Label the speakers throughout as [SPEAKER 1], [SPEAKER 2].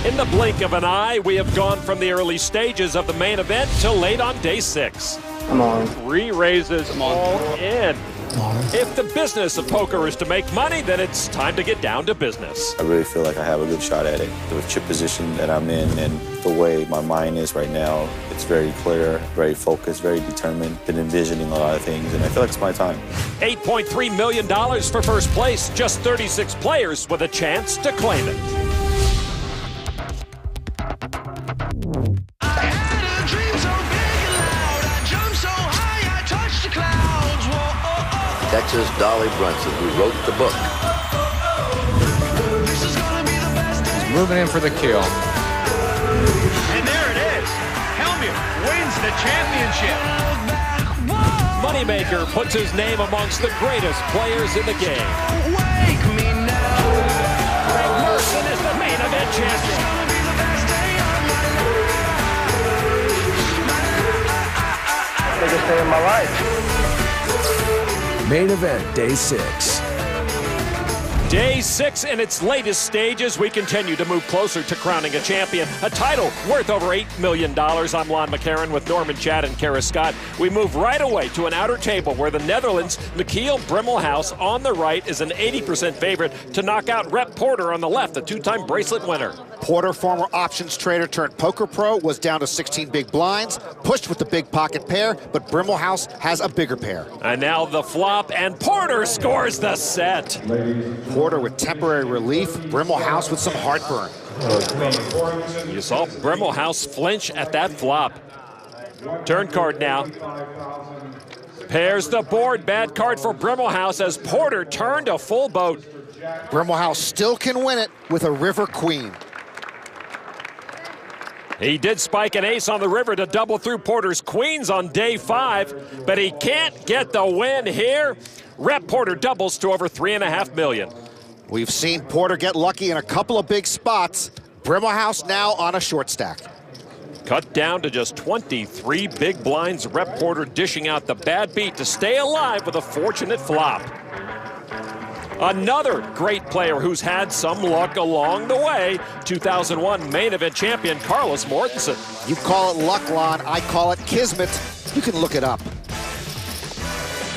[SPEAKER 1] In the blink of an eye, we have gone from the early stages of the main event to late on day 6.
[SPEAKER 2] Come on.
[SPEAKER 1] 3 raises all in. If the business of poker is to make money, then it's time to get down to business.
[SPEAKER 3] I really feel like I have a good shot at it. The chip position that I'm in and the way my mind is right now, it's very clear, very focused, very determined. Been envisioning a lot of things, and I feel like it's my time.
[SPEAKER 1] $8.3 million for first place. Just 36 players with a chance to claim it.
[SPEAKER 4] Texas Dolly Brunson, who wrote the book.
[SPEAKER 5] He's moving in for the kill.
[SPEAKER 6] And there it is. Helmuth wins the championship.
[SPEAKER 1] Moneymaker puts his name amongst the greatest players in the game.
[SPEAKER 6] Wake me now.
[SPEAKER 1] Greg Merson is the main event champion.
[SPEAKER 2] Biggest day of my life.
[SPEAKER 7] Main event, day 6.
[SPEAKER 1] Day 6 in its latest stages, we continue to move closer to crowning a champion, a title worth over $8 million. I'm Lon McCarron with Norman Chad and Kara Scott. We move right away to an outer table where the Netherlands' Michiel Brimmelhaus on the right is an 80% favorite to knock out Rep Porter on the left, the 2-time bracelet winner.
[SPEAKER 8] Porter, former options trader turned poker pro, was down to 16 big blinds, pushed with the big pocket pair, but Brimmelhaus has a bigger pair.
[SPEAKER 1] And now the flop, and Porter scores the set.
[SPEAKER 8] Porter with temporary relief, Brimmelhaus with some heartburn.
[SPEAKER 1] You saw Brimmelhaus flinch at that flop. Turn card now. Pairs the board, bad card for Brimmelhaus as Porter turned a full boat.
[SPEAKER 8] Brimmelhaus still can win it with a river queen.
[SPEAKER 1] He did spike an ace on the river to double through Porter's queens on day 5, but he can't get the win here. Rep Porter doubles to over $3.5 million.
[SPEAKER 8] We've seen Porter get lucky in a couple of big spots. Brimmelhaus now on a short stack.
[SPEAKER 1] Cut down to just 23 big blinds. Rep Porter dishing out the bad beat to stay alive with a fortunate flop. Another great player who's had some luck along the way, 2001 main event champion Carlos Mortensen.
[SPEAKER 8] You call it luck, Lon. I call it kismet. You can look it up.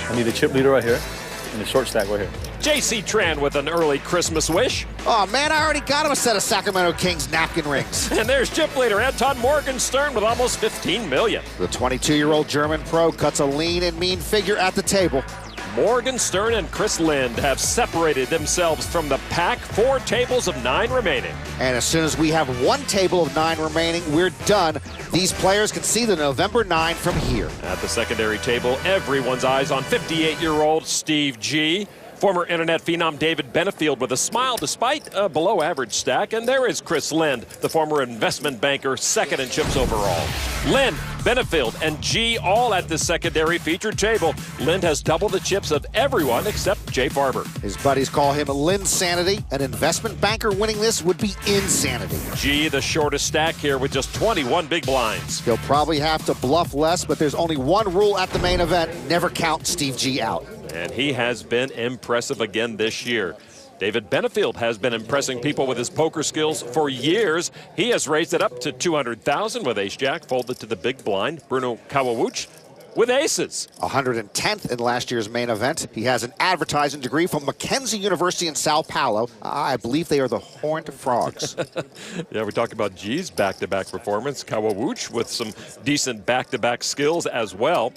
[SPEAKER 9] I need a chip leader right here and a short stack right here.
[SPEAKER 1] J.C. Tran with an early Christmas wish.
[SPEAKER 8] Oh, man, I already got him a set of Sacramento Kings napkin rings.
[SPEAKER 1] And there's chip leader Anton Morgenstern with almost $15 million.
[SPEAKER 8] The 22-year-old German pro cuts a lean and mean figure at the table.
[SPEAKER 1] Morgenstern and Chris Lind have separated themselves from the pack. 4 tables of 9 remaining.
[SPEAKER 8] And as soon as we have 1 table of 9 remaining, we're done. These players can see the November 9 from here.
[SPEAKER 1] At the secondary table, everyone's eyes on 58-year-old Steve G. Former internet phenom David Benefield with a smile despite a below-average stack. And there is Chris Lind, the former investment banker, second in chips overall. Lind, Benefield, and G all at the secondary featured table. Lind has double the chips of everyone except Jay Farber.
[SPEAKER 8] His buddies call him Lind-sanity. An investment banker winning this would be insanity.
[SPEAKER 1] G, the shortest stack here with just 21 big blinds.
[SPEAKER 8] He'll probably have to bluff less, but there's only one rule at the main event: never count Steve G out.
[SPEAKER 1] And he has been impressive again this year. David Benefield has been impressing people with his poker skills for years. He has raised it up to $200,000 with ace-jack folded to the big blind. Bruno Kawauch with aces.
[SPEAKER 8] 110th in last year's main event. He has an advertising degree from Mackenzie University in Sao Paulo. I believe they are the Horned Frogs.
[SPEAKER 1] Yeah, we talked about G's back-to-back performance. Kawauch with some decent back-to-back skills as well.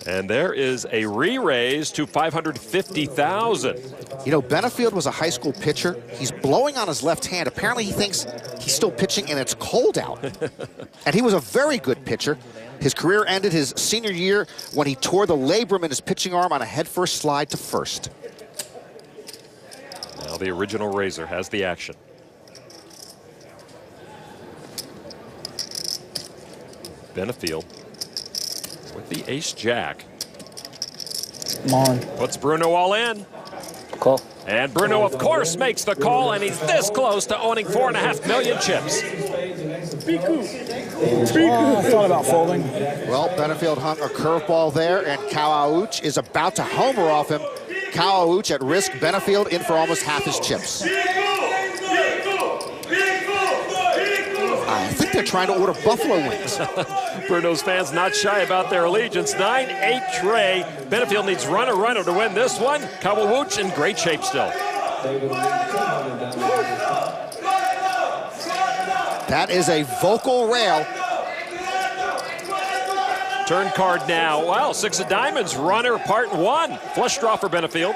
[SPEAKER 1] And there is a re-raise to $550,000.
[SPEAKER 8] You know, Benefield was a high school pitcher. He's blowing on his left hand. Apparently he thinks he's still pitching and it's cold out. And he was a very good pitcher. His career ended his senior year when he tore the labrum in his pitching arm on a headfirst slide to first.
[SPEAKER 1] Now the original raiser has the action. Benefield with the ace-jack.
[SPEAKER 2] Come on.
[SPEAKER 1] Puts Bruno all in.
[SPEAKER 2] Call.
[SPEAKER 1] And Bruno, of course, makes the call, and he's this close to owning 4.5 million chips.
[SPEAKER 2] I thought about folding.
[SPEAKER 8] Well, Benefield hung a curveball there, and Kawauch is about to homer off him. Kawauch at risk, Benefield in for almost half his chips. they're trying to order buffalo wings.
[SPEAKER 1] Bruno's fans not shy about their allegiance. 9-8 tray. Benefield needs runner to win this one. Kawawooch in great shape still.
[SPEAKER 8] That is a vocal rail.
[SPEAKER 1] Turn card now. Wow, 6 of diamonds. Runner part 1. Flush draw for Benefield.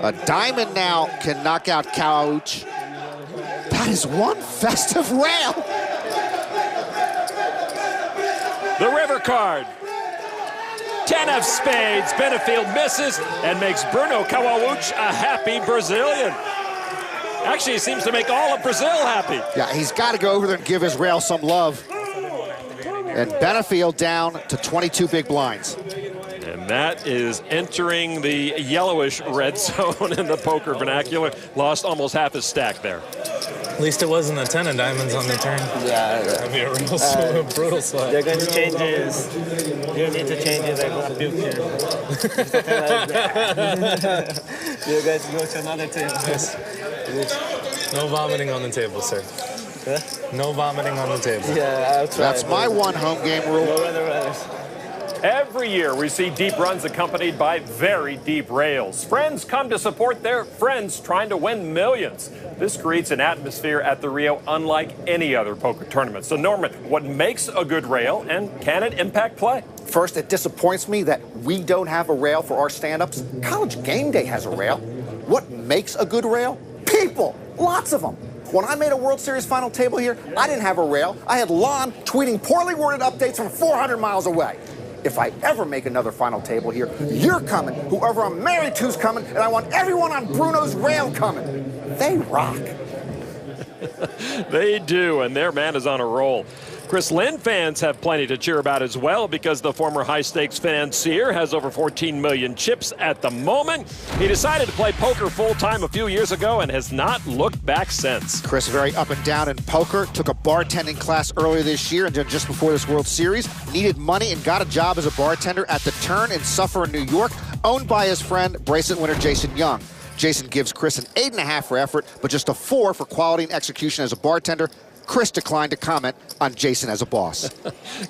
[SPEAKER 8] A diamond now can knock out Kawawooch. That is one festive rail.
[SPEAKER 1] The river card. 10 of spades. Benefield misses and makes Bruno Kawawooch a happy Brazilian. Actually, he seems to make all of Brazil happy.
[SPEAKER 8] Yeah, he's got to go over there and give his rail some love. And Benefield down to 22 big blinds.
[SPEAKER 1] And that is entering the yellowish red zone in the poker vernacular. Lost almost half his stack there.
[SPEAKER 10] At least it wasn't a 10 of diamonds on the turn.
[SPEAKER 11] Yeah.
[SPEAKER 10] That'd be a real brutal slap.
[SPEAKER 11] They're going to change his. You need to change it. They're going to puke here. You guys go to another table.
[SPEAKER 10] No vomiting on the table, sir.
[SPEAKER 11] Huh?
[SPEAKER 10] No vomiting on the table.
[SPEAKER 11] Yeah, I'll try.
[SPEAKER 8] That's my one home game rule.
[SPEAKER 11] No runners.
[SPEAKER 1] Every year we see deep runs accompanied by very deep rails. Friends come to support their friends trying to win millions. This creates an atmosphere at the Rio unlike any other poker tournament. So Norman, what makes a good rail and can it impact play?
[SPEAKER 12] First, it disappoints me that we don't have a rail for our stand-ups. College Game Day has a rail. What makes a good rail? People, lots of them. When I made a World Series final table here, I didn't have a rail. I had Lon tweeting poorly worded updates from 400 miles away. If I ever make another final table here, you're coming. Whoever I'm married to's coming, and I want everyone on Bruno's rail coming. They rock.
[SPEAKER 1] They do, and their man is on a roll. Chris Lind fans have plenty to cheer about as well because the former high-stakes financier has over 14 million chips at the moment. He decided to play poker full-time a few years ago and has not looked back since.
[SPEAKER 8] Chris very up and down in poker, took a bartending class earlier this year and then just before this World Series, needed money and got a job as a bartender at the Turn in Suffern, New York, owned by his friend, bracelet winner Jason Young. Jason gives Chris an 8.5 for effort, but just a 4 for quality and execution as a bartender. Chris declined to comment on Jason as a boss.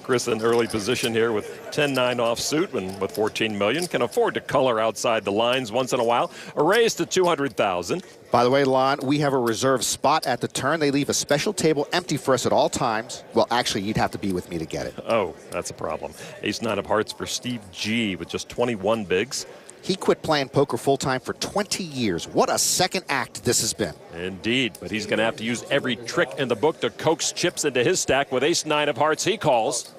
[SPEAKER 1] Chris in early position here with 10-9 offsuit and with 14 million can afford to color outside the lines once in a while. A raise to 200,000.
[SPEAKER 8] By the way, Lon, we have a reserved spot at the Turn. They leave a special table empty for us at all times. Well, actually, you'd have to be with me to get it.
[SPEAKER 1] Oh, that's a problem. Ace-9 of hearts for Steve G with just 21 bigs.
[SPEAKER 8] He quit playing poker full-time for 20 years. What a second act this has been.
[SPEAKER 1] Indeed, but he's going to have to use every trick in the book to coax chips into his stack with ace-9 of hearts he calls.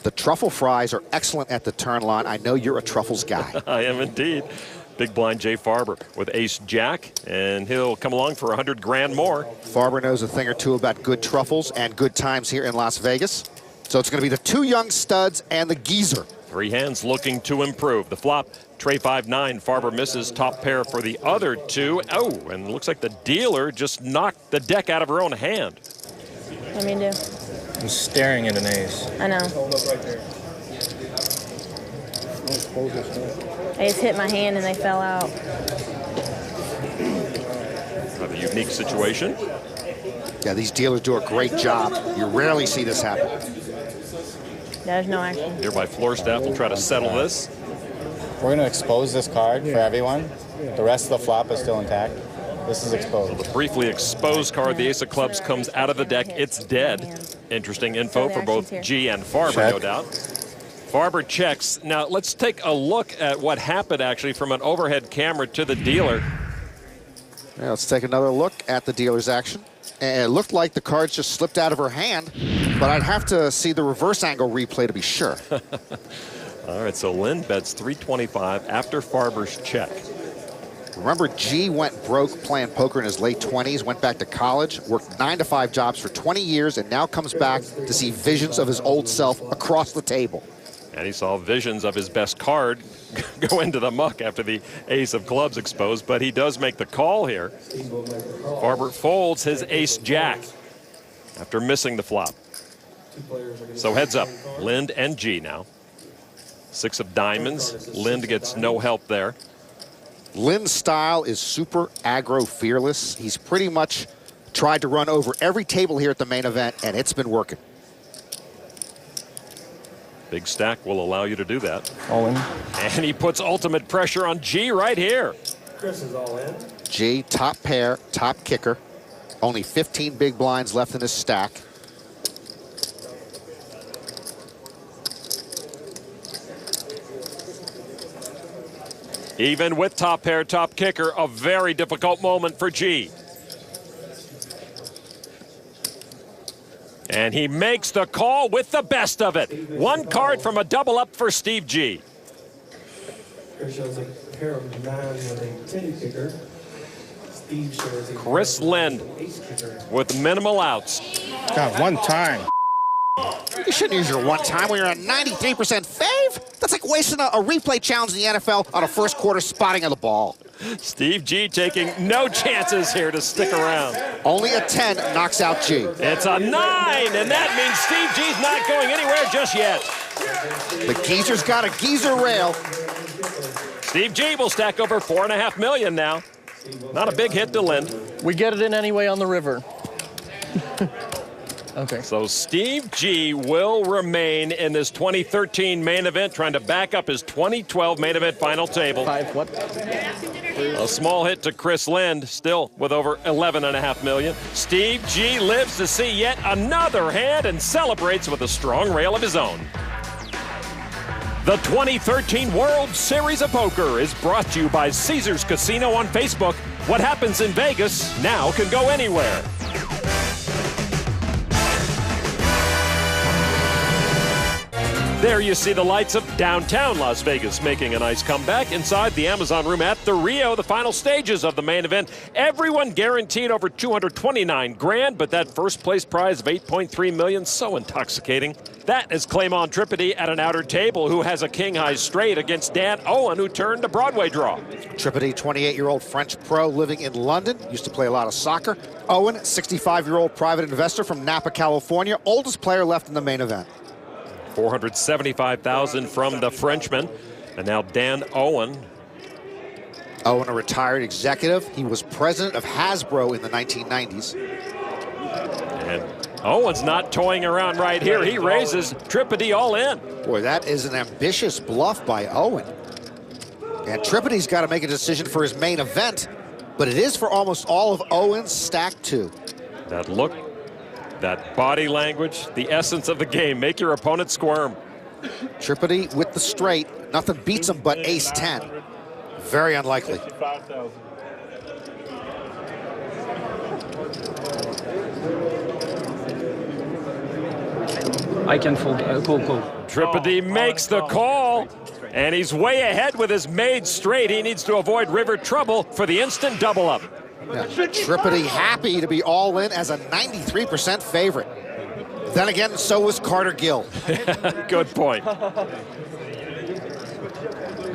[SPEAKER 8] The truffle fries are excellent at the Turn, Lon. I know you're a truffles guy.
[SPEAKER 1] I am indeed. Big blind Jay Farber with ace-jack, and he'll come along for 100 grand more.
[SPEAKER 8] Farber knows a thing or two about good truffles and good times here in Las Vegas. So it's going to be the 2 young studs and the geezer.
[SPEAKER 1] 3 hands looking to improve. The flop, tray 5-9. Farber misses top pair for the other 2. Oh, and looks like the dealer just knocked the deck out of her own hand.
[SPEAKER 13] What do you do?
[SPEAKER 10] I'm staring at an ace.
[SPEAKER 13] I know. I just hit my hand and they fell out.
[SPEAKER 1] Another unique situation.
[SPEAKER 8] Yeah, these dealers do a great job. You rarely see this happen.
[SPEAKER 13] There's no action.
[SPEAKER 1] Nearby floor staff will try to settle this.
[SPEAKER 5] We're going to expose this card for everyone. The rest of the flop is still intact. This is exposed.
[SPEAKER 1] So the briefly exposed card, the ace of clubs, comes out of the deck. It's dead. Interesting info for both G and Farber,
[SPEAKER 5] Check.
[SPEAKER 1] no doubt. Farber checks. Now, let's take a look at what happened, actually, from an overhead camera to the dealer.
[SPEAKER 8] Yeah, let's take another look at the dealer's action. And it looked like the cards just slipped out of her hand, but I'd have to see the reverse angle replay to be sure.
[SPEAKER 1] All right, so Lynn bets 325 after Farber's check.
[SPEAKER 8] Remember, G went broke playing poker in his late 20s, went back to college, worked 9-to-5 jobs for 20 years, and now comes back to see visions of his old self across the table.
[SPEAKER 1] And he saw visions of his best card go into the muck after the ace of clubs exposed, but he does make the call here. Farber folds his ace-jack after missing the flop. So heads up, Lind and G now. 6 of diamonds. Lind gets no help there.
[SPEAKER 8] Lind's style is super aggro fearless. He's pretty much tried to run over every table here at the main event, and it's been working.
[SPEAKER 1] Big stack will allow you to do that.
[SPEAKER 2] All in.
[SPEAKER 1] And he puts ultimate pressure on G right here.
[SPEAKER 11] Chris is all in.
[SPEAKER 8] G, top pair, top kicker. Only 15 big blinds left in his stack.
[SPEAKER 1] Even with top pair, top kicker, a very difficult moment for G. And he makes the call with the best of it. One card from a double up for Steve G.
[SPEAKER 11] Chris shows a pair of 9 with a 10 kicker. Steve shows a
[SPEAKER 1] Chris Lind with minimal outs.
[SPEAKER 2] God, one time.
[SPEAKER 8] You shouldn't use your one time when you're a 93% fave. That's like wasting a replay challenge in the NFL on a first quarter spotting of the ball.
[SPEAKER 1] Steve G taking no chances here to stick around.
[SPEAKER 8] Only a 10 knocks out G.
[SPEAKER 1] It's a 9, and that means Steve G's not going anywhere just yet.
[SPEAKER 8] The geezer's got a geezer rail.
[SPEAKER 1] Steve G will stack over $4.5 million now. Not a big hit to Lind.
[SPEAKER 14] We get it in anyway on the river. Okay.
[SPEAKER 1] So Steve G will remain in this 2013 main event, trying to back up his 2012 main event final table.
[SPEAKER 14] 5 what?
[SPEAKER 1] A small hit to Chris Lind, still with over $11.5 million. Steve G lives to see yet another hand and celebrates with a strong rail of his own. The 2013 World Series of Poker is brought to you by Caesars Casino on Facebook. What happens in Vegas now can go anywhere. There you see the lights of downtown Las Vegas making a nice comeback inside the Amazon Room at the Rio, the final stages of the main event. Everyone guaranteed over $229 grand, but that first place prize of $8.3 million, so intoxicating. That is Claymon Tripodi at an outer table, who has a king-high straight against Dan Owen, who turned a Broadway draw.
[SPEAKER 8] Tripodi, 28-year-old French pro living in London, used to play a lot of soccer. Owen, 65-year-old private investor from Napa, California, oldest player left in the main event.
[SPEAKER 1] $475,000 from the Frenchman. And now Dan Owen.
[SPEAKER 8] Owen, a retired executive. He was president of Hasbro in the 1990s.
[SPEAKER 1] And Owen's not toying around right here. He raises Tripodi all in.
[SPEAKER 8] Boy, that is an ambitious bluff by Owen. And Tripodi's got to make a decision for his main event, but it is for almost all of Owen's stack two.
[SPEAKER 1] That look, that body language, the essence of the game. Make your opponent squirm.
[SPEAKER 8] Tripodi with the straight. Nothing beats him but ace-10. Very unlikely.
[SPEAKER 2] I can fold. Cool.
[SPEAKER 1] Tripodi makes the call, and he's way ahead with his made straight. He needs to avoid river trouble for the instant double up.
[SPEAKER 8] Yeah, Tripodi happy to be all in as a 93% favorite. Then again, so was Carter Gill.
[SPEAKER 1] Good point.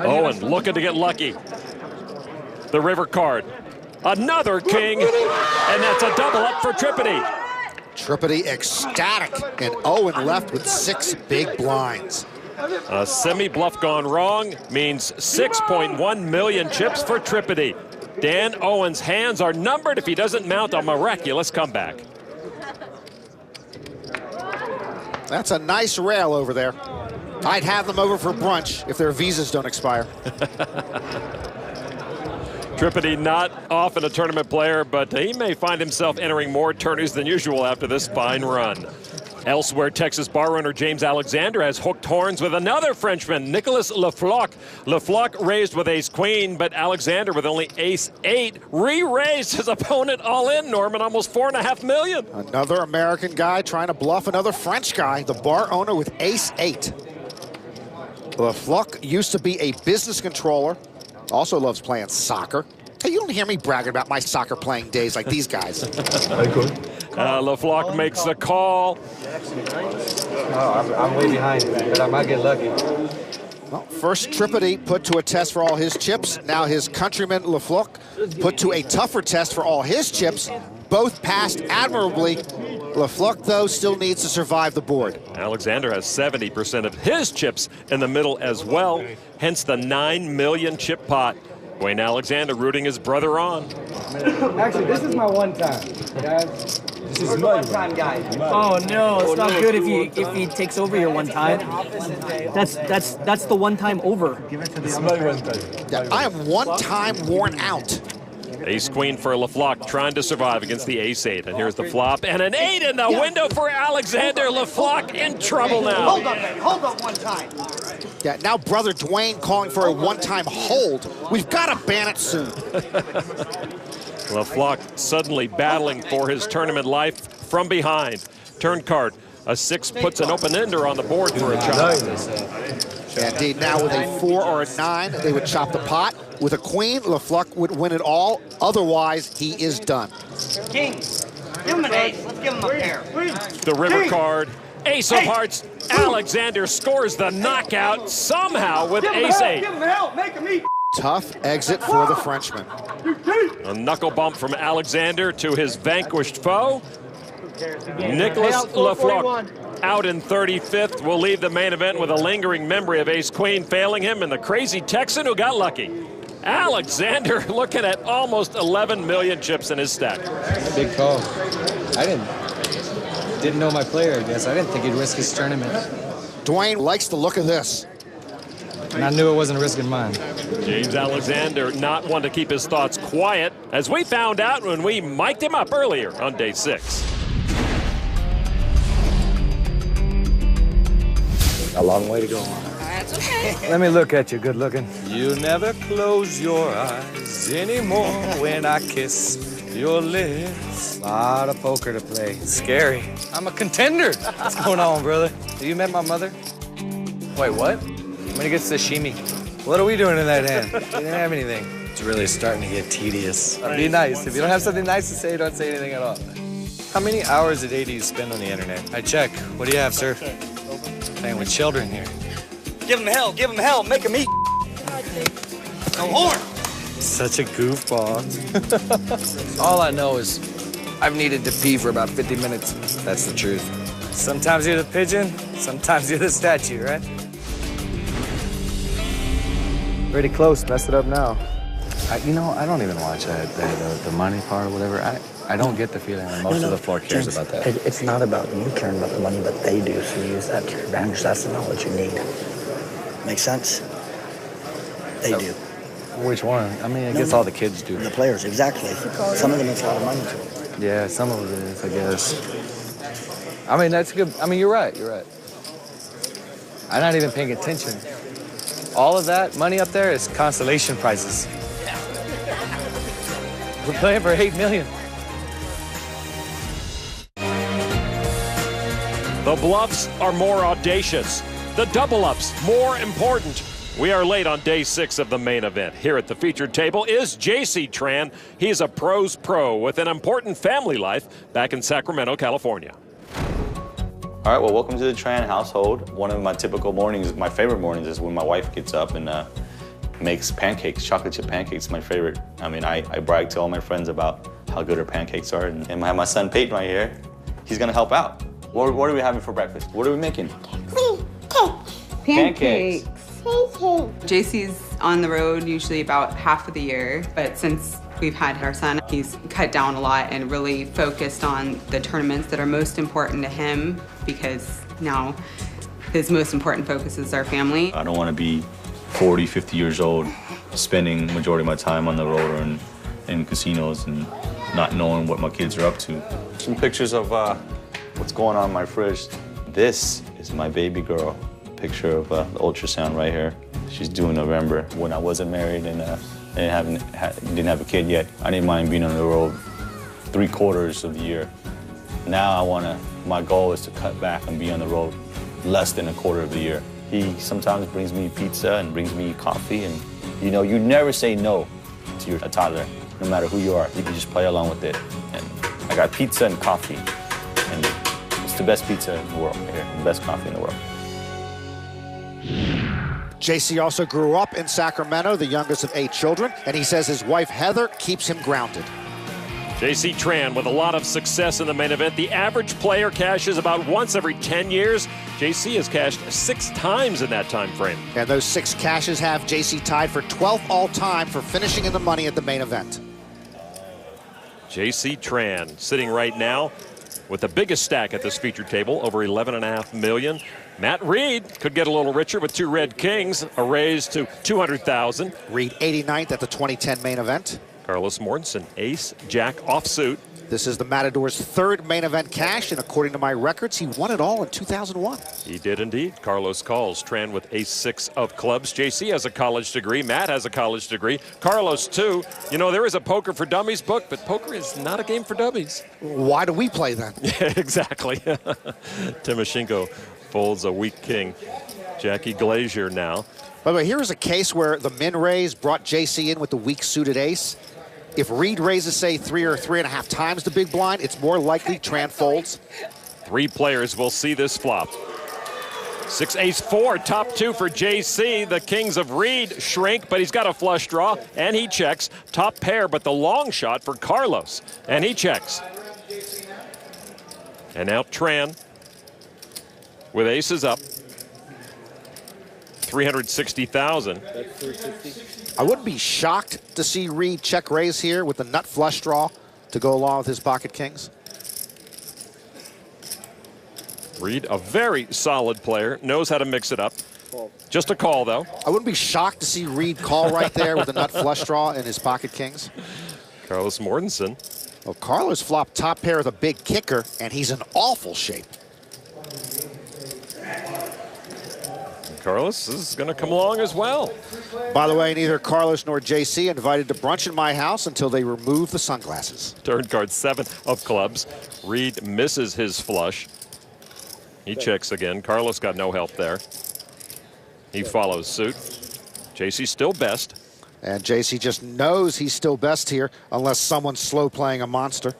[SPEAKER 1] Owen looking to get lucky. The river card. Another king, and that's a double up for Tripodi.
[SPEAKER 8] Tripodi ecstatic, and Owen left with 6 big blinds.
[SPEAKER 1] A semi-bluff gone wrong means 6.1 million chips for Tripodi. Dan Owen's hands are numbered if he doesn't mount a miraculous comeback.
[SPEAKER 8] That's a nice rail over there. I'd have them over for brunch if their visas don't expire.
[SPEAKER 1] Tripodi not often a tournament player, but he may find himself entering more tourneys than usual after this fine run. Elsewhere, Texas bar owner James Alexander has hooked horns with another Frenchman, Nicolas Lefloc. Lefloc raised with ace-queen, but Alexander with only ace-8 re-raised his opponent all in, Norman, almost $4.5 million.
[SPEAKER 8] Another American guy trying to bluff another French guy, the bar owner with ace-8. Lefloc used to be a business controller, also loves playing soccer. Hey, you don't hear me bragging about my soccer playing days like these guys.
[SPEAKER 1] Lefloc makes the call.
[SPEAKER 11] Oh, I'm way behind, but I might get lucky.
[SPEAKER 8] Well, first Tripodi put to a test for all his chips. Now his countryman Lefloc put to a tougher test for all his chips. Both passed admirably. Lefloc, though, still needs to survive the board.
[SPEAKER 1] Alexander has 70% of his chips in the middle as well, hence the 9 million chip pot. Dwayne Alexander rooting his brother on.
[SPEAKER 15] Actually, this is my one time, guys. This is my one time, guys.
[SPEAKER 14] Oh no, it's not good if he takes over your one time. That's the one time over.
[SPEAKER 15] This is my one time.
[SPEAKER 8] Yeah, I am one time worn out.
[SPEAKER 1] Ace-queen for LeFloc trying to survive against the ace-8. And here's the flop. And an 8 in the window for Alexander. LeFloc in trouble now.
[SPEAKER 12] Hold up one time.
[SPEAKER 8] Yeah, now brother Dwayne calling for a one-time hold. We've got to ban it soon.
[SPEAKER 1] LeFloc suddenly battling for his tournament life from behind. Turn card. A 6 puts an open-ender on the board for a chop.
[SPEAKER 8] Indeed, now with a 4 or a 9, they would chop the pot. With a queen, LeFloc would win it all. Otherwise, he is done.
[SPEAKER 12] King, give him an ace. Let's give him a pair.
[SPEAKER 1] The river card. Ace of hearts. Alexander scores the knockout somehow with ace-8.
[SPEAKER 15] Give him help. Make him eat.
[SPEAKER 8] Tough exit for the Frenchman.
[SPEAKER 1] A knuckle bump from Alexander to his vanquished foe. Nicholas LeFloc out in 35th will leave the main event with a lingering memory of ace-queen failing him and the crazy Texan who got lucky. Alexander looking at almost 11 million chips in his stack.
[SPEAKER 15] Big call. I didn't know my player, I guess. I didn't think he'd risk his tournament.
[SPEAKER 8] Dwayne likes the look of this.
[SPEAKER 15] And I knew it wasn't risking mine.
[SPEAKER 1] James Alexander not one to keep his thoughts quiet, as we found out when we mic'd him up earlier on day 6.
[SPEAKER 16] A long way to go.
[SPEAKER 17] That's okay.
[SPEAKER 16] Let me look at you, good looking. You never close your eyes anymore when I kiss your lips. A lot of poker to play. Scary. I'm a contender. What's going on, brother? Have you met my mother? Wait, what? I'm gonna get sashimi. What are we doing in that hand? We didn't have anything. It's really starting to get tedious. Be nice. If you don't have something nice to say, don't say anything at all. How many hours a day do you spend on the internet? I check. What do you have, sir? Playing with children here.
[SPEAKER 12] Give him hell. Give him hell. Make him eat. No horn.
[SPEAKER 16] Such a goofball. All I know is I've needed to pee for about 50 minutes. That's the truth. Sometimes you're the pigeon, sometimes you're the statue, right? Pretty close. Messed it up now.
[SPEAKER 18] You know, I don't even watch the money part or whatever. I don't get the feeling that most of the floor cares
[SPEAKER 19] James,
[SPEAKER 18] about that.
[SPEAKER 19] It's not about you caring about the money, but they do, so you use that to your advantage. That's the knowledge you need. Make sense? They do.
[SPEAKER 18] Which one? I mean, I guess all the kids do.
[SPEAKER 19] The players, exactly. Some of them makes a lot of money to them.
[SPEAKER 18] Yeah, some of it is, I guess. I mean, that's good. I mean, you're right. You're right. I'm not even paying attention. All of that money up there is consolation prizes. We're playing for $8 million.
[SPEAKER 1] The bluffs are more audacious. The double-ups more important. We are late on day 6 of the main event. Here at the featured table is J.C. Tran. He's a pro's pro with an important family life back in Sacramento, California.
[SPEAKER 3] All right, well, welcome to the Tran household. One of my typical mornings, my favorite mornings, is when my wife gets up and makes pancakes, chocolate chip pancakes, my favorite. I mean, I brag to all my friends about how good her pancakes are. And I have my son Peyton right here. He's gonna help out. What are we having for breakfast? What are we making?
[SPEAKER 17] Pancakes. JC's on the road usually about half of the year, but since we've had our son, he's cut down a lot and really focused on the tournaments that are most important to him, because now his most important focus is our family.
[SPEAKER 3] I don't want to be 40, 50 years old, spending the majority of my time on the road or in casinos and not knowing what my kids are up to. Some pictures of what's going on in my fridge. This is my baby girl. Picture of the ultrasound right here. She's due in November. When I wasn't married and didn't have a kid yet, I didn't mind being on the road 3/4 of the year. Now my goal is to cut back and be on the road less than 1/4 of the year. He sometimes brings me pizza and brings me coffee, and you know, you never say no to your toddler, no matter who you are. You can just play along with it. And I got pizza and coffee, and it's the best pizza in the world right here, the best coffee in the world.
[SPEAKER 8] JC also grew up in Sacramento, the youngest of 8 children, and he says his wife Heather keeps him grounded.
[SPEAKER 1] J.C. Tran with a lot of success in the main event. The average player cashes about once every 10 years. J.C. has cashed 6 times in that time frame.
[SPEAKER 8] And those 6 cashes have J.C. tied for 12th all-time for finishing in the money at the main event.
[SPEAKER 1] J.C. Tran sitting right now with the biggest stack at this feature table, over $11.5 million. Matt Reed could get a little richer with 2 red kings, a raise to $200,000.
[SPEAKER 8] Reed 89th at the 2010 main event.
[SPEAKER 1] Carlos Mortensen, ace, jack, offsuit.
[SPEAKER 8] This is the Matador's 3rd main event cash, and according to my records, he won it all in 2001.
[SPEAKER 1] He did indeed. Carlos calls. Tran with ace-6 of clubs. JC has a college degree. Matt has a college degree. Carlos, too. You know, there is a Poker for Dummies book, but poker is not a game for dummies.
[SPEAKER 8] Why do we play then?
[SPEAKER 1] Yeah, exactly. Timoshenko folds a weak king. Jackie Glazier now.
[SPEAKER 8] By the way, here is a case where the min raise brought JC in with the weak suited ace. If Reed raises, say, 3 or 3.5 times the big blind, it's more likely Tran folds.
[SPEAKER 1] 3 players will see this flop. 6 ace 4, top 2 for JC. The kings of Reed shrink, but he's got a flush draw, and he checks. Top pair, but the long shot for Carlos, and he checks. And now Tran with aces up. 360,000.
[SPEAKER 8] I wouldn't be shocked to see Reed check raise here with the nut flush draw to go along with his pocket kings.
[SPEAKER 1] Reed, a very solid player, knows how to mix it up. Just a call, though.
[SPEAKER 8] I wouldn't be shocked to see Reed call right there with the nut flush draw in his pocket kings.
[SPEAKER 1] Carlos Mortensen.
[SPEAKER 8] Well, Carlos flopped top pair with a big kicker, and he's in awful shape.
[SPEAKER 1] Carlos is going to come along as well.
[SPEAKER 8] By the way, neither Carlos nor JC invited to brunch in my house until they remove the sunglasses.
[SPEAKER 1] Turn card 7 of clubs. Reed misses his flush. He checks again. Carlos got no help there. He follows suit. JC still best.
[SPEAKER 8] And JC just knows he's still best here unless someone's slow playing a monster.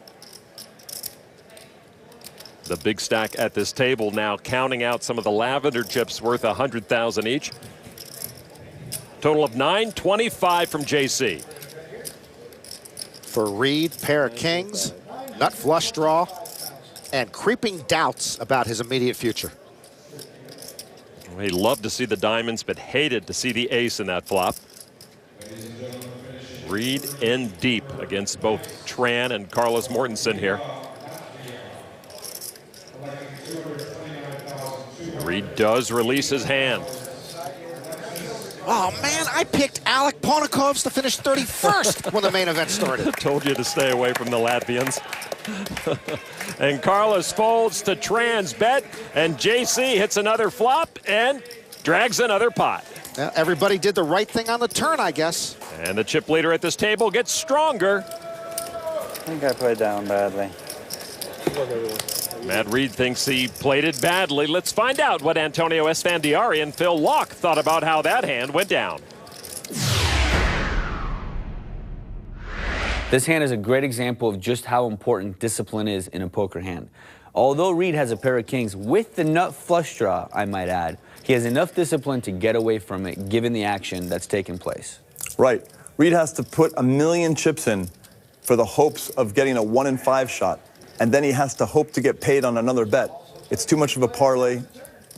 [SPEAKER 1] The big stack at this table now counting out some of the lavender chips worth 100,000 each. Total of 925 from JC.
[SPEAKER 8] For Reed, pair of kings, nut flush draw, and creeping doubts about his immediate future.
[SPEAKER 1] He loved to see the diamonds, but hated to see the ace in that flop. Reed in deep against both Tran and Carlos Mortensen here. Reed does release his hand.
[SPEAKER 8] Oh, man, I picked Alec Ponikovs to finish 31st when the main event started.
[SPEAKER 1] Told you to stay away from the Latvians. And Carlos folds to Tran's bet, and JC hits another flop and drags another pot.
[SPEAKER 8] Well, everybody did the right thing on the turn, I guess.
[SPEAKER 1] And the chip leader at this table gets stronger.
[SPEAKER 15] I think I played down badly.
[SPEAKER 1] Matt Reed thinks he played it badly. Let's find out what Antonio Esfandiari and Phil Locke thought about how that hand went down.
[SPEAKER 20] This hand is a great example of just how important discipline is in a poker hand. Although Reed has a pair of kings with the nut flush draw, I might add, he has enough discipline to get away from it given the action that's taken place.
[SPEAKER 21] Right. Reed has to put 1,000,000 chips in for the hopes of getting a 1 in 5 shot. And then he has to hope to get paid on another bet. It's too much of a parlay.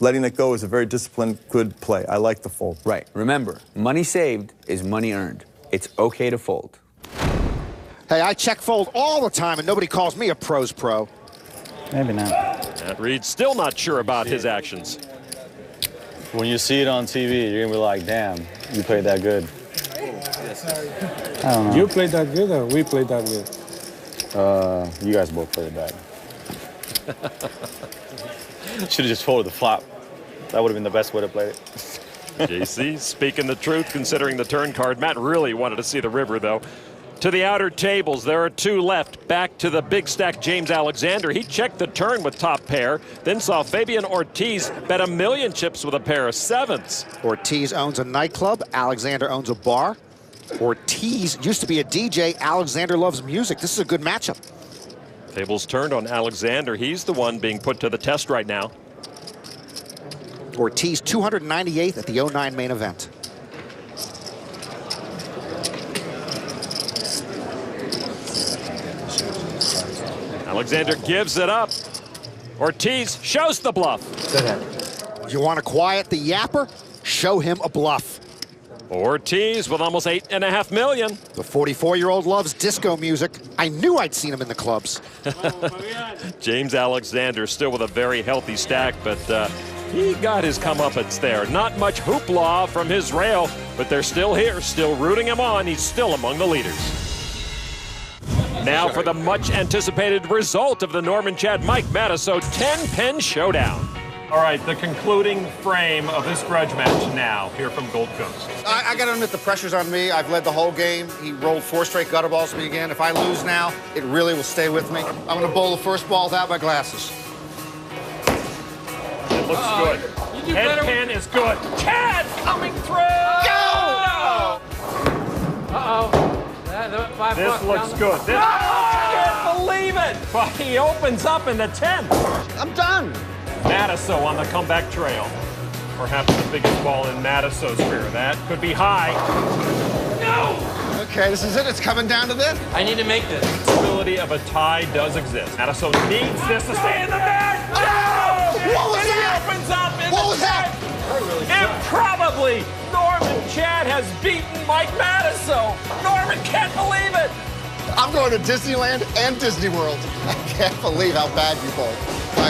[SPEAKER 21] Letting it go is a very disciplined, good play. I like the fold.
[SPEAKER 20] Right. Remember, money saved is money earned. It's okay to fold.
[SPEAKER 8] Hey, I check fold all the time, and nobody calls me a pro's pro.
[SPEAKER 15] Maybe not.
[SPEAKER 1] Matt Reed still not sure about his actions.
[SPEAKER 9] When you see it on TV, you're going to be like, damn, you played that good.
[SPEAKER 15] I don't know.
[SPEAKER 2] You played that good or we played that good?
[SPEAKER 9] You guys both played it bad. Should have just folded the flop. That would have been the best way to play it.
[SPEAKER 1] JC speaking the truth considering the turn card. Matt really wanted to see the river, though. To the outer tables, there are 2 left. Back to the big stack, James Alexander. He checked the turn with top pair, then saw Fabian Ortiz bet 1,000,000 chips with a pair of 7s.
[SPEAKER 8] Ortiz owns a nightclub. Alexander owns a bar. Ortiz used to be a DJ. Alexander loves music. This is a good matchup.
[SPEAKER 1] Tables turned on Alexander. He's the one being put to the test right now.
[SPEAKER 8] Ortiz 298th at the 09 main event.
[SPEAKER 1] Alexander gives it up. Ortiz shows the bluff.
[SPEAKER 8] You want to quiet the yapper? Show him a bluff.
[SPEAKER 1] Ortiz with almost $8.5 million.
[SPEAKER 8] The 44-year-old loves disco music. I knew I'd seen him in the clubs.
[SPEAKER 1] James Alexander still with a very healthy stack, but he got his comeuppance there. Not much hoopla from his rail, but they're still here, still rooting him on. He's still among the leaders. Now for the much-anticipated result of the Norman Chad Mike Matasso 10-pin showdown. All right, the concluding frame of this grudge match now, here from Gold Coast.
[SPEAKER 12] I got to admit the pressure's on me. I've led the whole game. He rolled 4 straight gutter balls to me again. If I lose now, it really will stay with me. I'm going to bowl the first ball without my glasses.
[SPEAKER 1] It looks good. Head pin is good. Chad coming through! Go!
[SPEAKER 10] Uh-oh.
[SPEAKER 1] This looks good. This, I can't believe it! But he opens up in the 10th.
[SPEAKER 12] I'm done.
[SPEAKER 1] Matasso on the comeback trail. Perhaps the biggest ball in Matasso's career. That could be high. No!
[SPEAKER 12] Okay, this is it. It's coming down to this.
[SPEAKER 10] I need to make this.
[SPEAKER 1] The possibility of a tie does exist. Matasso needs this to stay in the bag.
[SPEAKER 12] No! What was that?
[SPEAKER 1] He opens up in
[SPEAKER 12] What
[SPEAKER 1] the
[SPEAKER 12] was that?
[SPEAKER 1] Improbably, Norman Chad has beaten Mike Matasso. Norman can't believe it.
[SPEAKER 12] I'm going to Disneyland and Disney World. I can't believe how bad you bowled.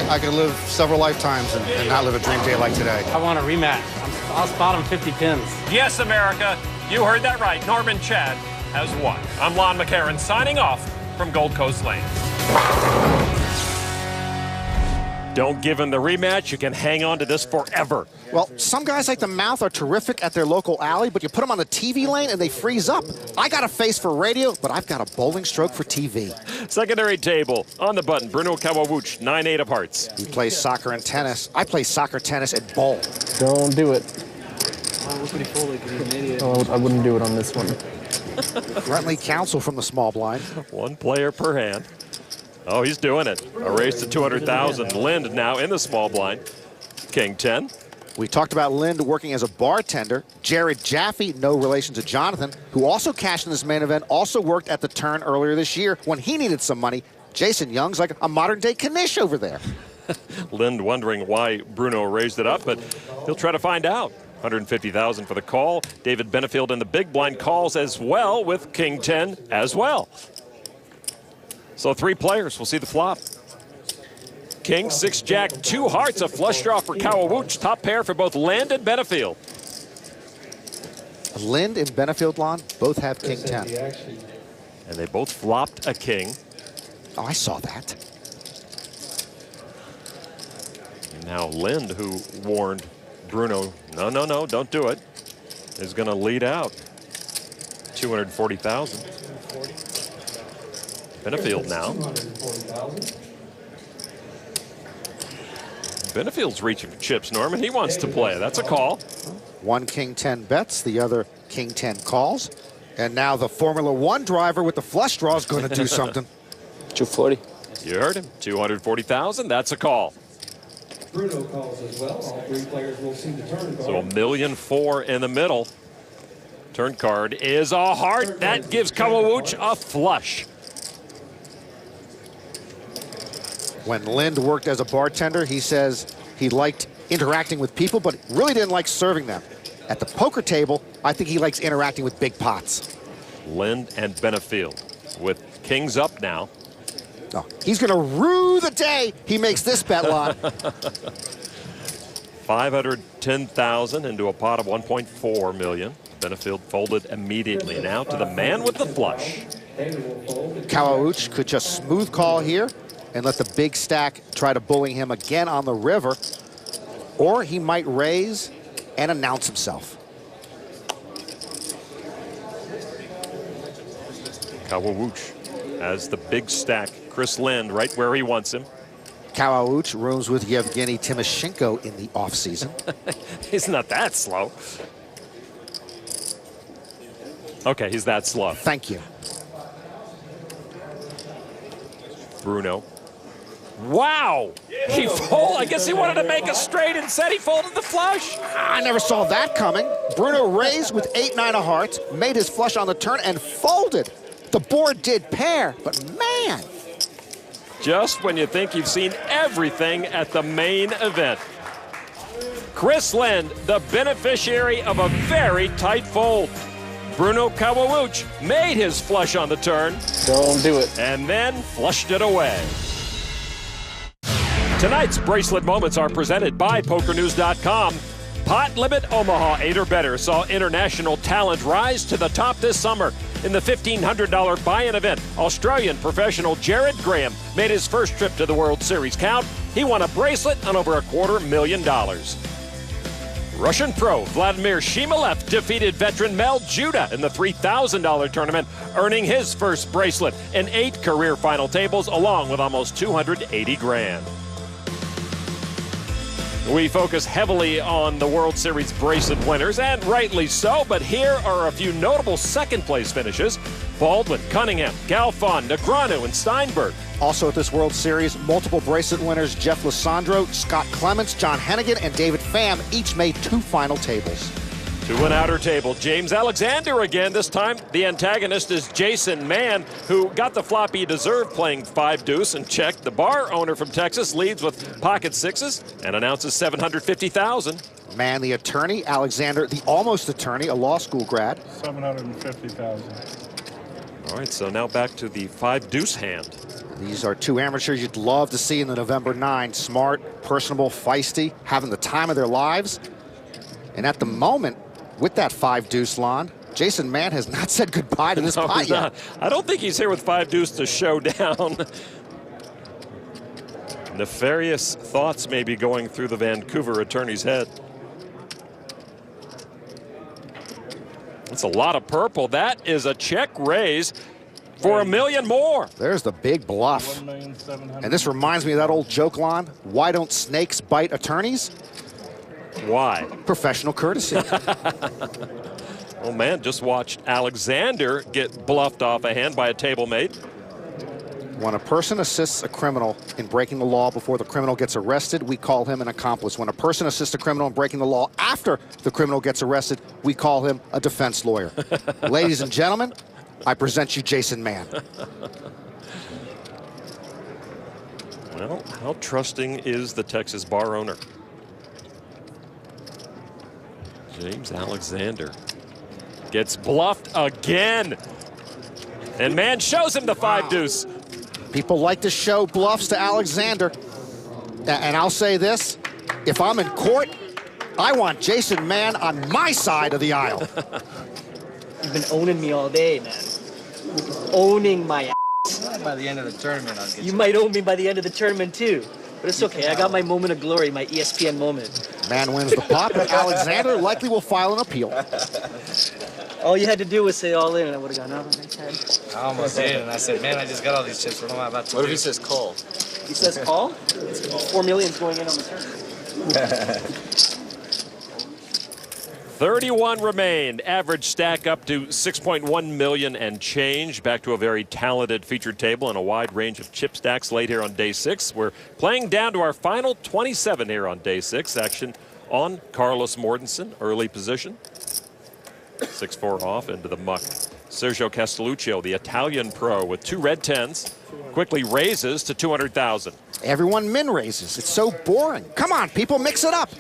[SPEAKER 12] I could live several lifetimes and not live a dream day like today.
[SPEAKER 10] I want a rematch. I'll spot him 50 pins.
[SPEAKER 1] Yes, America, you heard that right. Norman Chad has won. I'm Lon McCarron signing off from Gold Coast Lane. Don't give him the rematch. You can hang on to this forever.
[SPEAKER 8] Well, some guys like the Mouth are terrific at their local alley, but you put them on the TV lane and they freeze up. I got a face for radio, but I've got a bowling stroke for TV.
[SPEAKER 1] Secondary table on the button. Bruno Kawawuch, 9-8 of hearts.
[SPEAKER 8] He plays soccer and tennis. I play soccer, tennis, and bowl.
[SPEAKER 14] Don't do it.
[SPEAKER 10] Oh,
[SPEAKER 14] I wouldn't do it on this one.
[SPEAKER 8] Friendly counsel from the small blind.
[SPEAKER 1] One player per hand. Oh, he's doing it. A race to 200,000. Lind now in the small blind. King 10.
[SPEAKER 8] We talked about Lind working as a bartender. Jared Jaffe, no relation to Jonathan, who also cashed in this main event, also worked at the turn earlier this year when he needed some money. Jason Young's like a modern-day Knish over there.
[SPEAKER 1] Lind wondering why Bruno raised it up, but he'll try to find out. 150,000 for the call. David Benefield in the big blind calls as well with King 10 as well. So 3 players will see the flop. King, 6 jack, 2 hearts, a flush draw for Kawawuch. Top pair for both Lind and Benefield.
[SPEAKER 8] Lind and Benefield, Lon, both have King 10.
[SPEAKER 1] And they both flopped a king.
[SPEAKER 8] Oh, I saw that.
[SPEAKER 1] And now Lind, who warned Bruno, no, don't do it, is going to lead out. 240,000. Benefield now. Benefield's reaching for chips, Norman. He wants to play. That's a call.
[SPEAKER 8] One King 10 bets, the other King 10 calls. And now the Formula One driver with the flush draw is going to do something.
[SPEAKER 10] 240.
[SPEAKER 1] You heard him. 240,000. That's a call.
[SPEAKER 11] Bruno calls as well. All 3 players will see the turn card.
[SPEAKER 1] So $1.4 million in the middle. Turn card is a heart. That gives Kawawuch a flush.
[SPEAKER 8] When Lind worked as a bartender, he says he liked interacting with people, but really didn't like serving them. At the poker table, I think he likes interacting with big pots.
[SPEAKER 1] Lind and Benefield with kings up now.
[SPEAKER 8] Oh, he's going to rue the day he makes this bet, Lon.
[SPEAKER 1] 510,000 into a pot of 1.4 million. Benefield folded immediately now to the man with the flush.
[SPEAKER 8] Kawawuch could just smooth call here and let the big stack try to bully him again on the river, or he might raise and announce himself.
[SPEAKER 1] Kawawuch has the big stack. Chris Lind right where he wants him.
[SPEAKER 8] Kawawuch rooms with Yevgeny Timoshenko in the offseason.
[SPEAKER 1] He's not that slow. Okay, he's that slow.
[SPEAKER 8] Thank you.
[SPEAKER 1] Bruno. Wow! He folded. I guess he wanted to make a straight and said he folded the flush.
[SPEAKER 8] I never saw that coming. Bruno raised with 8-9 of hearts, made his flush on the turn, and folded. The board did pair, but man,
[SPEAKER 1] just when you think you've seen everything at the main event. Chris Lind, the beneficiary of a very tight fold. Bruno Kawauch made his flush on the turn.
[SPEAKER 10] Don't do it.
[SPEAKER 1] And then flushed it away. Tonight's bracelet moments are presented by PokerNews.com. Pot Limit Omaha 8 or better saw international talent rise to the top this summer. In the $1,500 buy-in event, Australian professional Jared Graham made his first trip to the World Series count. He won a bracelet on over $250,000. Russian pro Vladimir Shimolev defeated veteran Mel Judah in the $3,000 tournament, earning his first bracelet and 8 career final tables along with almost $280,000. We focus heavily on the World Series bracelet winners, and rightly so, but here are a few notable second-place finishes. Baldwin, Cunningham, Galfond, Negreanu, and Steinberg.
[SPEAKER 8] Also at this World Series, multiple bracelet winners Jeff Lissandro, Scott Clements, John Hennigan, and David Pham each made 2 final tables.
[SPEAKER 1] To an outer table, James Alexander again. This time, the antagonist is Jason Mann, who got the flop he deserved playing 5-deuce and checked. The bar owner from Texas leads with pocket sixes and announces $750,000.
[SPEAKER 8] Mann, the attorney. Alexander, the almost attorney, a law school grad.
[SPEAKER 2] $750,000.
[SPEAKER 1] All right, so now back to the 5-deuce hand.
[SPEAKER 8] These are 2 amateurs you'd love to see in the November 9. Smart, personable, feisty, having the time of their lives. And at the moment, with that 5-deuce, Lon, Jason Mann has not said goodbye to this pot yet.
[SPEAKER 1] I don't think he's here with 5-deuce to show down. Nefarious thoughts may be going through the Vancouver attorney's head. That's a lot of purple. That is a check raise for $1 million more.
[SPEAKER 8] There's the big bluff. And this reminds me of that old joke, Lon. Why don't snakes bite attorneys?
[SPEAKER 1] Why?
[SPEAKER 8] Professional courtesy.
[SPEAKER 1] Oh, man, just watched Alexander get bluffed off a hand by a table mate.
[SPEAKER 8] When a person assists a criminal in breaking the law before the criminal gets arrested, we call him an accomplice. When a person assists a criminal in breaking the law after the criminal gets arrested, we call him a defense lawyer. Ladies and gentlemen, I present you Jason Mann.
[SPEAKER 1] Well, how trusting is the Texas bar owner? James Alexander gets bluffed again. And Mann shows him the 5-deuce.
[SPEAKER 8] People like to show bluffs to Alexander. And I'll say this, if I'm in court, I want Jason Mann on my side of the aisle.
[SPEAKER 14] You've been owning me all day, man. Owning my ass.
[SPEAKER 15] By the end of the tournament, I'll get you.
[SPEAKER 14] You might own me by the end of the tournament, too. But it's okay. I got my moment of glory, my ESPN moment.
[SPEAKER 8] Mann wins the pot, but Alexander likely will file an appeal.
[SPEAKER 14] All you had to do was say all in, and I would have gone out on my head.
[SPEAKER 15] I almost did, and I said, man, I just got all these chips. What am I about to do?
[SPEAKER 10] What if he says call?
[SPEAKER 14] He says call? $4 million's going in on the turn.
[SPEAKER 1] 31 remain. Average stack up to 6.1 million and change. Back to a very talented featured table and a wide range of chip stacks late here on day 6. We're playing down to our final 27 here on day 6. Action on Carlos Mortensen, early position. 6-4 off into the muck. Sergio Castelluccio, the Italian pro with 2 red 10s, quickly raises to 200,000.
[SPEAKER 8] Everyone min raises. It's so boring. Come on, people, mix it up.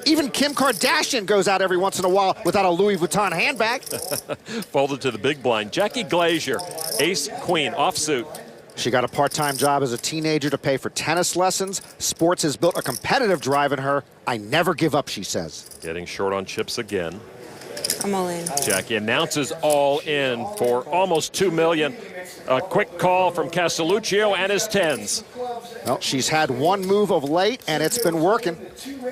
[SPEAKER 8] Even Kim Kardashian goes out every once in a while without a Louis Vuitton handbag.
[SPEAKER 1] Folded to the big blind. Jackie Glazier, ace, queen, offsuit.
[SPEAKER 8] She got a part-time job as a teenager to pay for tennis lessons. Sports has built a competitive drive in her. I never give up, she says.
[SPEAKER 1] Getting short on chips again.
[SPEAKER 4] I'm all in.
[SPEAKER 1] Jackie announces all in for almost $2 million. A quick call from Castelluccio and his 10s.
[SPEAKER 8] Well, she's had one move of late, and it's been working.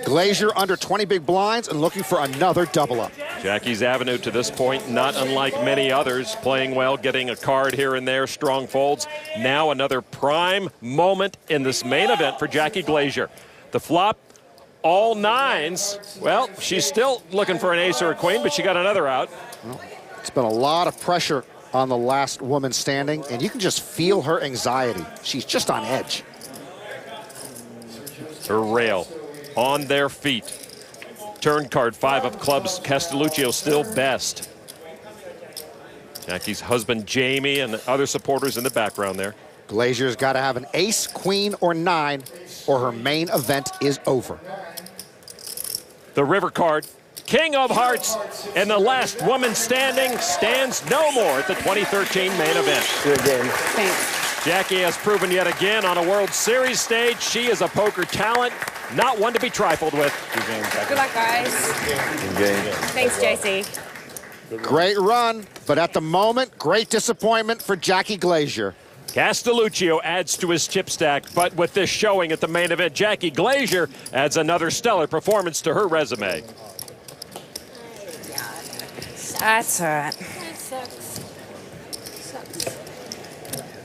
[SPEAKER 8] Glazier under 20 big blinds and looking for another double-up.
[SPEAKER 1] Jackie's avenue to this point, not unlike many others, playing well, getting a card here and there, strong folds. Now another prime moment in this main event for Jackie Glazier. The flop, all 9s. Well, she's still looking for an ace or a queen, but she got another out.
[SPEAKER 8] Well, it's been a lot of pressure on the last woman standing, and you can just feel her anxiety. She's just on edge.
[SPEAKER 1] Her rail on their feet. Turn card 5 of clubs. Castelluccio still best. Jackie's husband Jamie and other supporters in the background there.
[SPEAKER 8] Glazier's got to have an ace, queen, or 9, or her main event is over.
[SPEAKER 1] The river card, King of Hearts, and the last woman standing stands no more at the 2013 main event.
[SPEAKER 4] Good game.
[SPEAKER 17] Thanks.
[SPEAKER 1] Jackie has proven yet again on a World Series stage she is a poker talent, not one to be trifled with.
[SPEAKER 13] Good luck, guys.
[SPEAKER 21] Good game.
[SPEAKER 13] Thanks, JC.
[SPEAKER 8] Great run, but at the moment, great disappointment for Jackie Glazier.
[SPEAKER 1] Castelluccio adds to his chip stack, but with this showing at the main event, Jackie Glazier adds another stellar performance to her resume.
[SPEAKER 13] That's all right.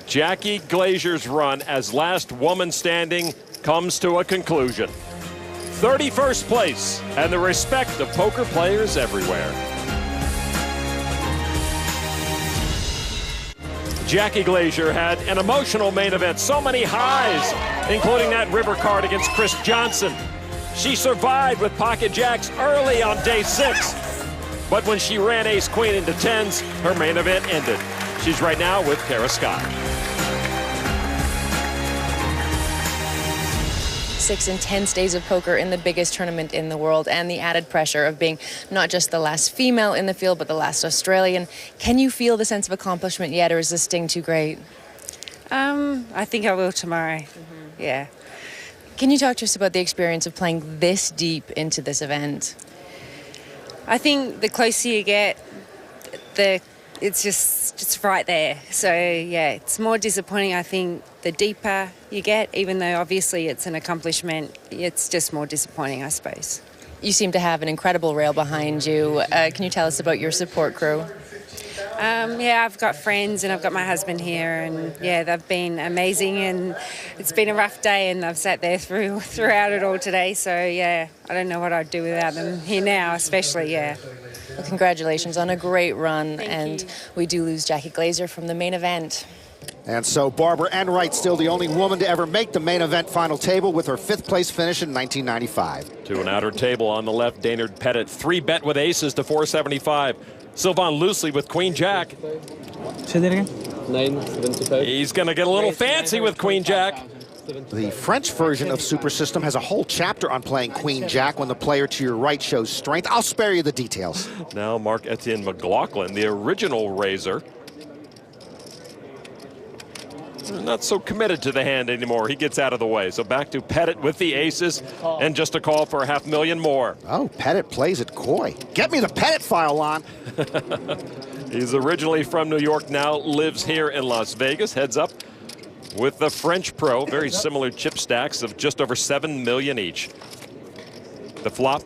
[SPEAKER 1] Jackie Glazier's run as last woman standing comes to a conclusion. 31st place and the respect of poker players everywhere. Jackie Glazier had an emotional main event, so many highs, including that river card against Chris Johnson. She survived with pocket jacks early on day 6, but when she ran ace-queen into 10s, her main event ended. She's right now with Kara Scott.
[SPEAKER 22] 6 intense days of poker in the biggest tournament in the world, and the added pressure of being not just the last female in the field, but the last Australian. Can you feel the sense of accomplishment yet, or is this sting too great?
[SPEAKER 23] I think I will tomorrow. Yeah.
[SPEAKER 22] Can you talk to us about the experience of playing this deep into this event?
[SPEAKER 23] I think the closer you get, it's just right there. So, yeah, it's more disappointing, I think, the deeper you get, even though obviously it's an accomplishment. It's just more disappointing, I suppose.
[SPEAKER 22] You seem to have an incredible rail behind you. Can you tell us about your support crew?
[SPEAKER 23] Yeah, I've got friends and I've got my husband here, and yeah, they've been amazing, and it's been a rough day, and I've sat there throughout it all today. So, yeah, I don't know what I'd do without them here now, especially, yeah.
[SPEAKER 22] Well, congratulations on a great run, and we do lose Jackie Glazier from the main event.
[SPEAKER 8] And so Barbara Enright, still the only woman to ever make the main event final table with her 5th place finish in 1995.
[SPEAKER 1] To an outer table on the left, Daynard Pettit, 3-bet with aces to 475. Sylvain Loosely with Queen Jack.
[SPEAKER 14] Say that again?
[SPEAKER 4] 975.
[SPEAKER 1] He's going to get a little fancy with Queen Jack.
[SPEAKER 8] The French version of Super System has a whole chapter on playing Queen Jack when the player to your right shows strength. I'll spare you the details.
[SPEAKER 1] Now Mark-Etienne McLaughlin, the original raiser. Not so committed to the hand anymore. He gets out of the way. So back to Pettit with the aces, and just a call for $500,000 more.
[SPEAKER 8] Oh, Pettit plays it coy. Get me the Pettit file on.
[SPEAKER 1] He's originally from New York, now lives here in Las Vegas. Heads up with the French pro. Very similar chip stacks of just over $7 million each. The flop,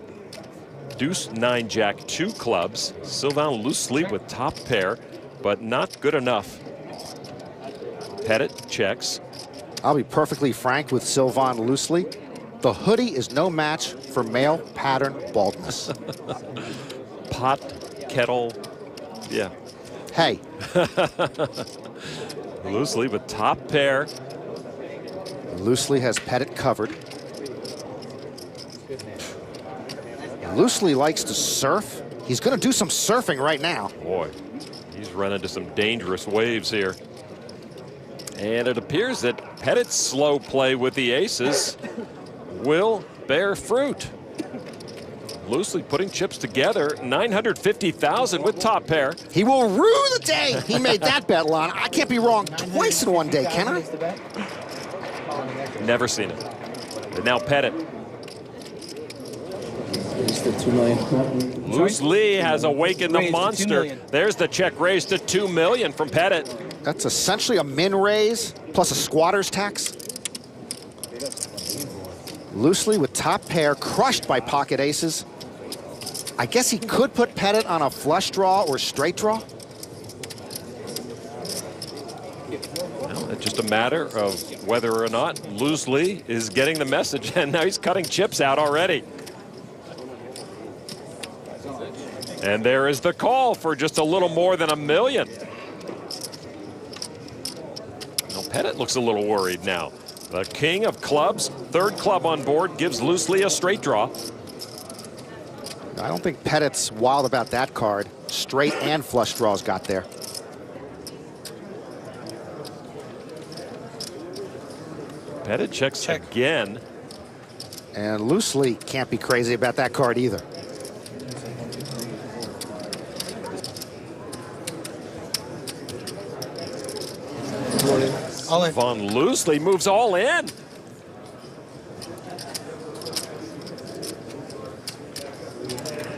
[SPEAKER 1] deuce, 9, jack, 2 clubs. Sylvain Loosely with top pair, but not good enough. Pettit checks.
[SPEAKER 8] I'll be perfectly frank with Sylvain Loosely. The hoodie is no match for male pattern baldness.
[SPEAKER 1] Pot, kettle, yeah.
[SPEAKER 8] Hey.
[SPEAKER 1] Loosely with top pair.
[SPEAKER 8] Loosely has Pettit covered. Loosely likes to surf. He's going to do some surfing right now.
[SPEAKER 1] Boy, he's run into some dangerous waves here. And it appears that Pettit's slow play with the aces will bear fruit. Loosely putting chips together, $950,000 with top pair.
[SPEAKER 8] He will rue the day he made that bet, Lon. I can't be wrong twice in one day, can I?
[SPEAKER 1] Never seen it. But now Pettit. Loosely has awakened the monster. There's the check raise to $2 million from Pettit.
[SPEAKER 8] That's essentially a min raise plus a squatter's tax. Loosely with top pair, crushed by pocket aces. I guess he could put Pettit on a flush draw or straight draw.
[SPEAKER 1] Well, it's just a matter of whether or not Loosely is getting the message, and now he's cutting chips out already. And there is the call for just a little more than $1 million. Now Pettit looks a little worried now. The king of clubs, 3rd club on board, gives Loosely a straight draw.
[SPEAKER 8] I don't think Pettit's wild about that card. Straight and flush draws got there.
[SPEAKER 1] Pettit checks again.
[SPEAKER 8] And loosely can't be crazy about that card either.
[SPEAKER 1] Von Loosely moves all in.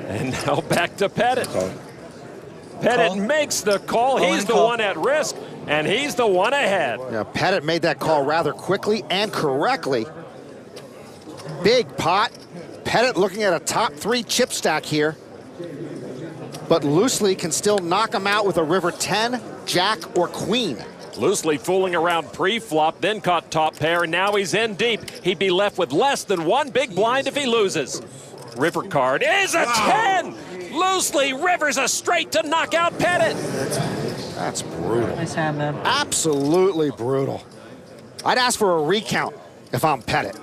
[SPEAKER 1] And now back to Pettit. Pettit makes the call. He's the one at risk, and he's the one ahead.
[SPEAKER 8] Yeah, Pettit made that call rather quickly and correctly. Big pot. Pettit looking at a top 3 chip stack here. But Loosely can still knock him out with a river 10, jack, or queen.
[SPEAKER 1] Loosely fooling around pre-flop, then caught top pair, and now he's in deep. He'd be left with less than 1 big blind if he loses. River card is a 10! Loosely rivers a straight to knock out Pettit.
[SPEAKER 8] That's brutal.
[SPEAKER 14] Nice hand, man.
[SPEAKER 8] Absolutely brutal. I'd ask for a recount if I'm Pettit.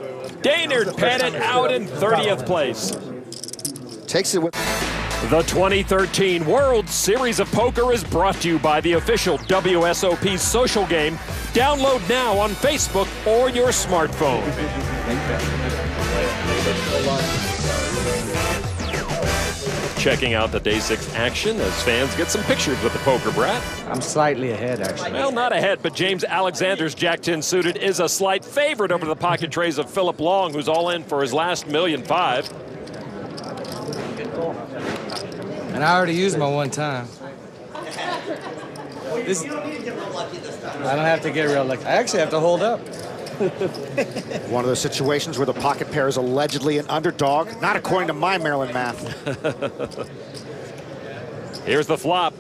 [SPEAKER 1] Daynard Pettit out in 30th place.
[SPEAKER 8] Takes it with...
[SPEAKER 1] The 2013 World Series of Poker is brought to you by the official WSOP social game. Download now on Facebook or your smartphone. Checking out the Day 6 action as fans get some pictures with the poker brat.
[SPEAKER 15] I'm slightly ahead, actually.
[SPEAKER 1] Well, not ahead, but James Alexander's Jack-10 suited is a slight favorite over the pocket trays of Philip Long, who's all in for his last $1.5 million.
[SPEAKER 15] And I already used my one time. I don't have to get real lucky. I actually have to hold up.
[SPEAKER 8] One of those situations where the pocket pair is allegedly an underdog, not according to my Maryland math.
[SPEAKER 1] Here's the flop.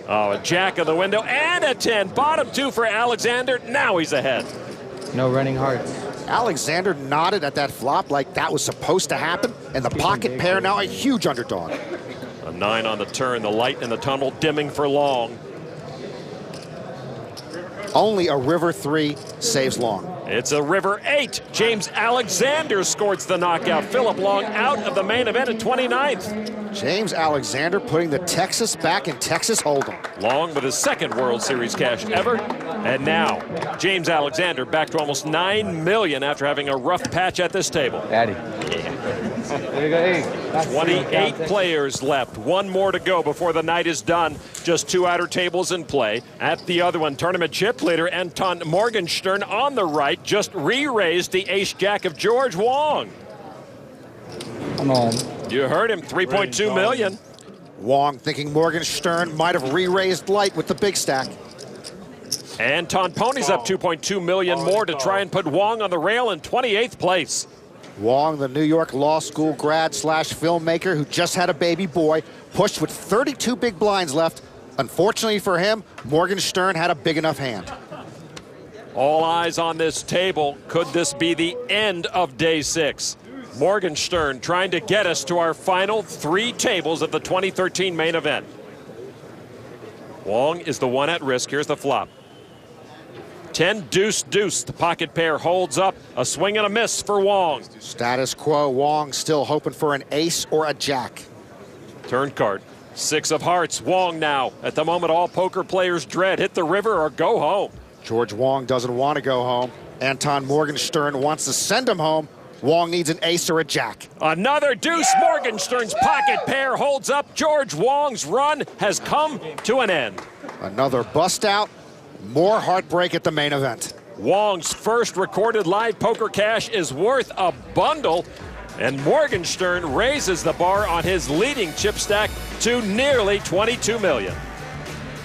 [SPEAKER 1] Oh, a jack of the window and a 10. Bottom 2 for Alexander. Now he's ahead.
[SPEAKER 15] No running hearts.
[SPEAKER 8] Alexander nodded at that flop like that was supposed to happen, and the pocket pair now a huge underdog.
[SPEAKER 1] A 9 on the turn, the light in the tunnel dimming for Long.
[SPEAKER 8] Only a river 3 saves Long.
[SPEAKER 1] It's a river 8. James Alexander scores the knockout. Philip Long out of the main event at 29th.
[SPEAKER 8] James Alexander putting the Texas back in Texas Hold'em.
[SPEAKER 1] Long with his second World Series cash ever. And now, James Alexander back to almost $9 million after having a rough patch at this table.
[SPEAKER 15] Daddy. There you go. Hey.
[SPEAKER 1] 28 players left. One more to go before the night is done. Just 2 outer tables in play. At the other one, tournament chip leader Anton Morgenstern on the right just re-raised the ace-jack of George Wong.
[SPEAKER 15] Come on.
[SPEAKER 1] You heard him, $3.2 million.
[SPEAKER 8] Wong thinking Morgenstern might have re-raised light with the big stack.
[SPEAKER 1] Anton ponies up $2.2 million more to try and put Wong on the rail in 28th place.
[SPEAKER 8] Wong, the New York Law School grad / filmmaker who just had a baby boy, pushed with 32 big blinds left. Unfortunately for him, Morgenstern had a big enough hand.
[SPEAKER 1] All eyes on this table. Could this be the end of day 6? Morgenstern trying to get us to our final 3 tables of the 2013 main event. Wong is the one at risk. Here's the flop. 10 deuce deuce. The pocket pair holds up. A swing and a miss for Wong.
[SPEAKER 8] Status quo. Wong still hoping for an ace or a jack.
[SPEAKER 1] Turn card. 6 of hearts. Wong now. At the moment, all poker players dread hit the river or go home.
[SPEAKER 8] George Wong doesn't want to go home. Anton Morgenstern wants to send him home. Wong needs an ace or a jack.
[SPEAKER 1] Another deuce. Morgenstern's pocket pair holds up. George Wong's run has come to an end.
[SPEAKER 8] Another bust out. More heartbreak at the main event.
[SPEAKER 1] Wong's first recorded live poker cash is worth a bundle, and Morgenstern raises the bar on his leading chip stack to nearly $22 million.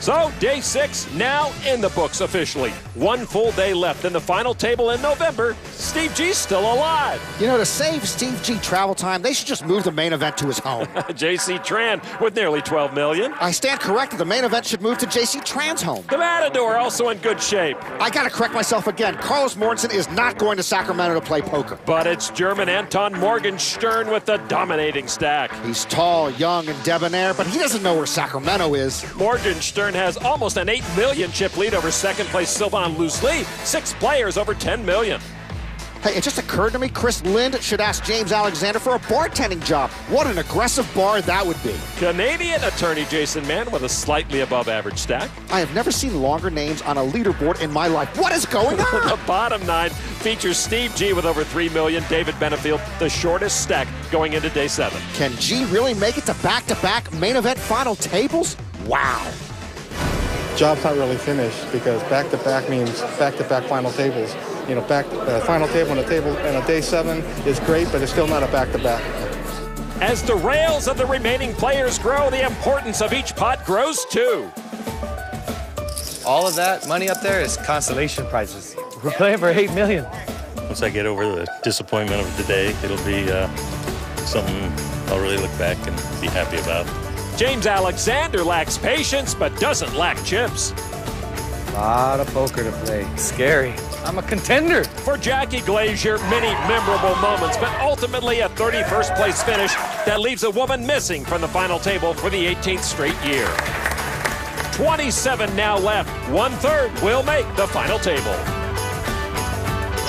[SPEAKER 1] So, day 6 now in the books officially. 1 full day left in the final table in November. Steve G's still alive.
[SPEAKER 8] You know, to save Steve G travel time, they should just move the main event to his home.
[SPEAKER 1] J.C. Tran with nearly $12 million.
[SPEAKER 8] I stand corrected. The main event should move to J.C. Tran's home.
[SPEAKER 1] The Matador also in good shape.
[SPEAKER 8] I got to correct myself again. Carlos Mortensen is not going to Sacramento to play poker.
[SPEAKER 1] But it's German Anton Morgenstern with the dominating stack.
[SPEAKER 8] He's tall, young, and debonair, but he doesn't know where Sacramento is.
[SPEAKER 1] Morgenstern has almost an $8 million chip lead over second place Sylvain Loosely. 6 players over $10 million.
[SPEAKER 8] Hey, it just occurred to me, Chris Lind should ask James Alexander for a bartending job. What an aggressive bar that would be.
[SPEAKER 1] Canadian attorney Jason Mann with a slightly above average stack.
[SPEAKER 8] I have never seen longer names on a leaderboard in my life. What is going on?
[SPEAKER 1] The bottom 9 features Steve G with over $3 million, David Benefield, the shortest stack going into day 7.
[SPEAKER 8] Can G really make it to back-to-back main event final tables? Wow.
[SPEAKER 2] Job's not really finished because back-to-back means back-to-back final tables. You know, final table and a day 7 is great, but it's still not a back-to-back.
[SPEAKER 1] As the rails of the remaining players grow, the importance of each pot grows too.
[SPEAKER 18] All of that money up there is consolation prizes. We're playing for $8 million.
[SPEAKER 9] Once I get over the disappointment of the day, it'll be something I'll really look back and be happy about.
[SPEAKER 1] James Alexander lacks patience, but doesn't lack chips.
[SPEAKER 18] A lot of poker to play. Scary. I'm a contender.
[SPEAKER 1] For Jackie Glazier, many memorable moments, but ultimately a 31st place finish that leaves a woman missing from the final table for the 18th straight year. 27 now left. 1/3 will make the final table.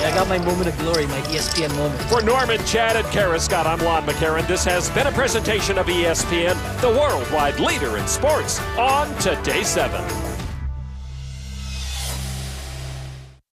[SPEAKER 14] I got my moment of glory, my ESPN moment.
[SPEAKER 1] For Norman, Chad, and Kara Scott, I'm Lon McCarran. This has been a presentation of ESPN, the worldwide leader in sports. On to day 7.